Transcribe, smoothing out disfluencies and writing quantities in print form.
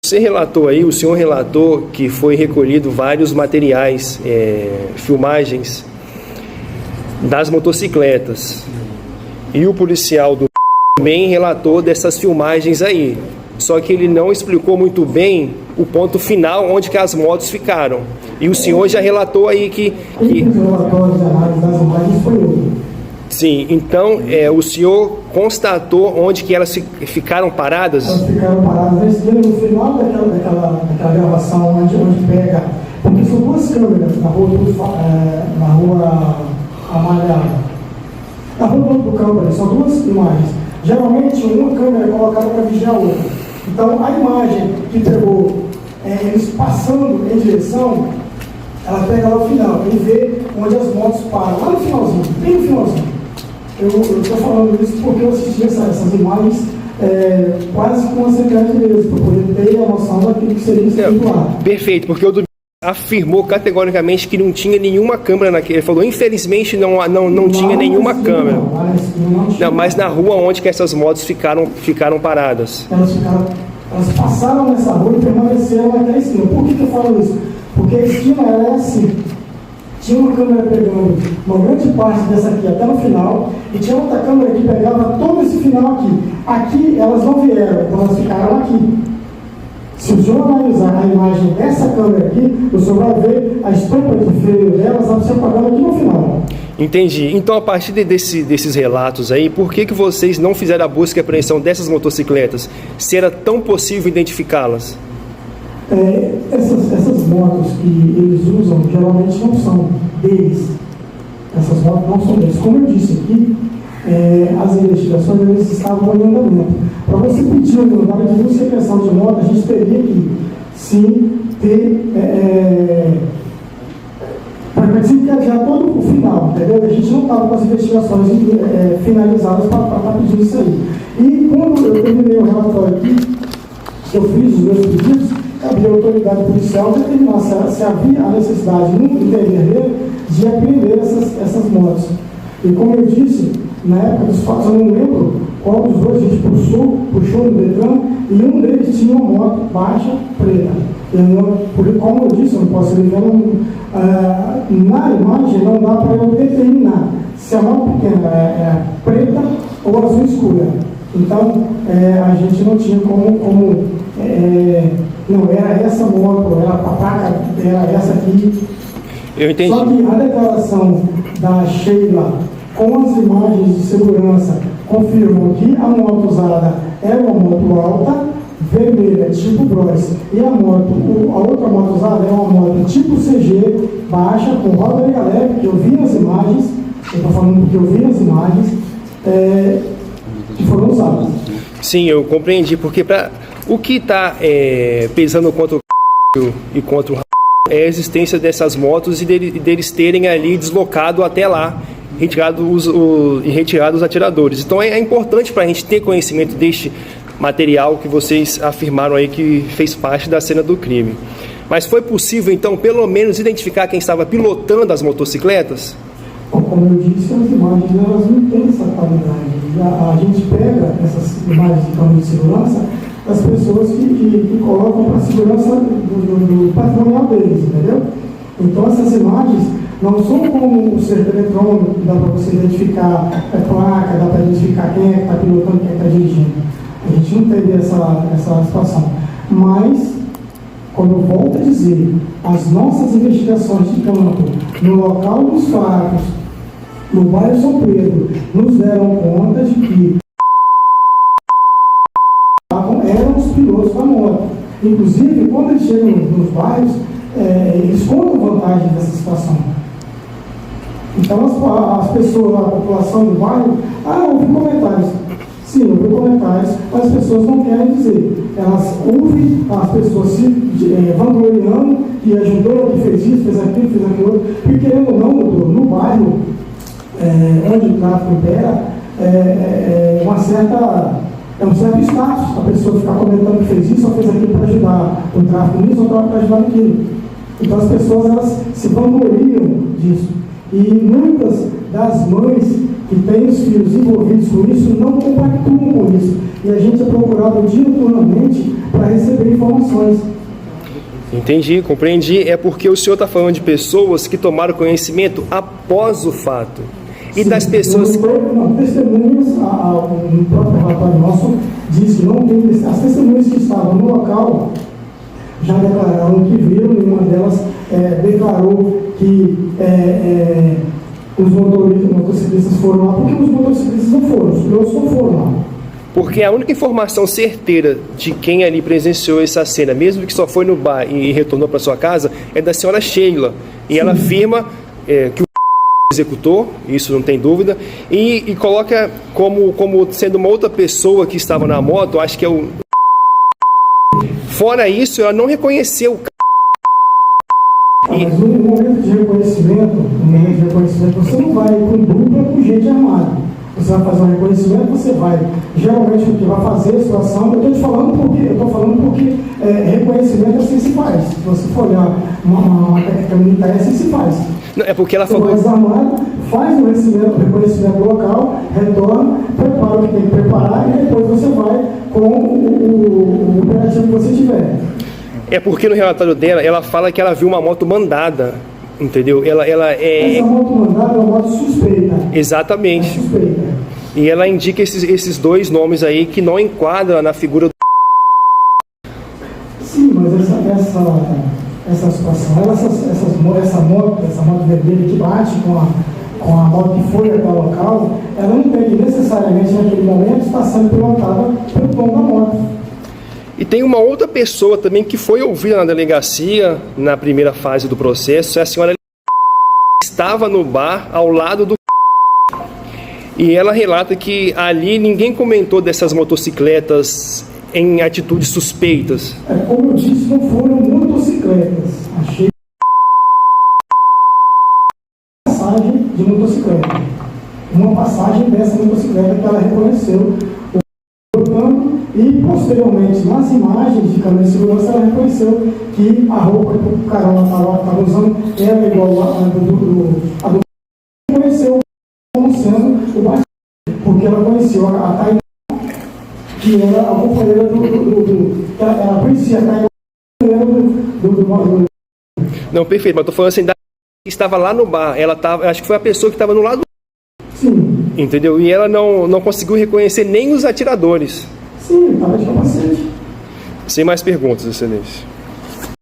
Você relatou aí, o senhor relatou que foi recolhido vários materiais, filmagens das motocicletas. E o policial do também relatou dessas filmagens aí. Só que ele não explicou muito bem o ponto final onde que as motos ficaram. E o senhor já relatou aí que... Os relatórios de análise das imagens foi eu. Sim, então o senhor constatou onde que elas ficaram paradas? Elas ficaram paradas no final daquela gravação onde pega, porque são duas câmeras na rua Amarela, na rua do Campo, são duas imagens. Geralmente uma câmera é colocada para vigiar a outra. Então a imagem que pegou eles passando em direção, ela pega lá no final, ele vê onde as motos param, lá no finalzinho, bem no finalzinho. Eu estou falando isso porque eu assisti essas imagens quase com a secretaria de Deus, para poder ter a noção daquilo que seria escrito lá. Perfeito, porque o Domingos afirmou categoricamente que não tinha nenhuma câmera naquele. Ele falou, infelizmente não tinha nenhuma câmera. Não, mas na rua onde que essas motos ficaram paradas? Elas passaram nessa rua e permaneceram até a esquina. Por que eu falo isso? Porque a esquina era assim. Tinha uma câmera pegando uma grande parte dessa aqui até no final, e tinha outra câmera que pegava todo esse final aqui. Aqui elas não vieram, então elas ficaram aqui. Se o senhor analisar a imagem dessa câmera aqui, o senhor vai ver a estampa de freio delas se apagando aqui no final. Entendi. Então, a partir desses relatos aí, por que vocês não fizeram a busca e apreensão dessas motocicletas? Se era tão possível identificá-las? Essas motos que eles usam, geralmente não são deles. Essas motos não são deles. Como eu disse aqui, as investigações eles estavam em andamento. Para você pedir um mandado de busca e apreensão de moto, a gente teria que, sim, ter... para desencadear todo o final, entendeu? A gente não estava com as investigações finalizadas para pedir isso aí. E quando eu terminei o relatório aqui, eu fiz os meus pedidos, cabia a autoridade policial determinar se havia a necessidade no intervir de apreender essas motos. E como eu disse, na época dos fatos, eu não lembro qual dos dois a gente puxou no Detran, e um deles tinha uma moto baixa, preta. Como eu disse, eu não posso ligar, na imagem não dá para eu determinar se a moto pequena é preta ou azul escura. Então, a gente não tinha como não, era essa moto, era a placa, era essa aqui. Eu entendi. Só que a declaração da Sheila com as imagens de segurança confirmam que a moto usada é uma moto alta, vermelha, tipo Bros, e a outra moto usada é uma moto tipo CG, baixa, com roda leve, que eu vi nas imagens, eu estou falando porque eu vi nas imagens, que foram usadas. Sim, eu compreendi, porque o que está pesando contra o e contra o é a existência dessas motos e deles terem ali deslocado até lá, retirado os atiradores. Então é importante para a gente ter conhecimento deste material que vocês afirmaram aí que fez parte da cena do crime. Mas foi possível, então, pelo menos identificar quem estava pilotando as motocicletas? Como eu disse, as imagens elas não têm essa qualidade. A gente pega essas imagens de câmera de segurança das pessoas que colocam para a segurança do patrimonial deles, entendeu? Então essas imagens não são como o cerco eletrônico, dá para você identificar a placa, dá para identificar quem é que está pilotando, quem é que está dirigindo. A gente não teve essa situação. Mas, como eu volto a dizer, as nossas investigações de campo, no local dos fatos, no bairro São Pedro, nos deram conta de que eram os pilotos da moto. Inclusive, quando eles chegam nos bairros, eles contam vantagem dessa situação. Então, as pessoas, a população do bairro, houve comentários. Sim, houve comentários, mas as pessoas não querem dizer. Elas ouvem as pessoas se vangloriando, que ajudou, que fez isso, fez aquilo, e querendo ou não, no bairro, onde o tráfico impera, um certo status, a pessoa ficar comentando que fez isso ou fez aquilo para ajudar o tráfico nisso ou para ajudar naquilo. Então as pessoas elas se vangloriam disso. E muitas das mães que têm os filhos envolvidos com isso não compactuam com isso. E a gente é procurado diuturnamente para receber informações. Entendi, compreendi. É porque o senhor está falando de pessoas que tomaram conhecimento após o fato. E Sim, das pessoas... Não, testemunhas, no próprio relatório nosso, diz que não tem... As testemunhas que estavam no local já declararam que viram, e uma delas declarou que os motociclistas foram lá, porque os motociclistas não foram, os pilotos não foram lá. Porque a única informação certeira de quem ali presenciou essa cena, mesmo que só foi no bar e retornou para sua casa, é da senhora Sheila. E sim, ela afirma que o executou, isso não tem dúvida, e coloca como sendo uma outra pessoa que estava na moto, acho que é o... Fora isso, ela não reconheceu o Mas no momento de reconhecimento, você não vai com dupla com gente armada. Você vai fazer um reconhecimento, você vai, geralmente o que vai fazer a situação, eu estou falando porque reconhecimento assim se faz. Se você for olhar uma técnica militar, assim se faz. Não, é porque ela você falou... vai desarmado, faz o reconhecimento local, retorna, prepara o que tem que preparar e depois você vai com o operativo que você tiver. É porque no relatório dela, ela fala que ela viu uma moto mandada, entendeu? Essa moto mandada é uma moto suspeita. Exatamente. É suspeita. E ela indica esses dois nomes aí que não enquadram na figura do... Sim, mas essa situação, essa moto vermelha que bate com a moto que foi até o local, ela não tem que necessariamente naquele momento estar sendo pilotada pelo dono da moto. E tem uma outra pessoa também que foi ouvida na delegacia na primeira fase do processo, é a senhora estava no bar ao lado do... E ela relata que ali ninguém comentou dessas motocicletas em atitudes suspeitas. Como eu disse, não foram motocicletas. Achei passagem de motocicleta. Uma passagem dessa motocicleta que ela reconheceu. E posteriormente, nas imagens de câmera de segurança, ela reconheceu que a roupa que o cara estava usando era igual a do reconheceu como sendo o batido, porque ela conheceu a Tainá, que era a companheira ela conhecia a Tainá, do Não, perfeito, mas estou falando assim, que estava lá no bar, acho que foi a pessoa que estava no lado. Sim. Entendeu? E ela não conseguiu reconhecer nem os atiradores. Sim, estava de capacete. Sem mais perguntas, excelência.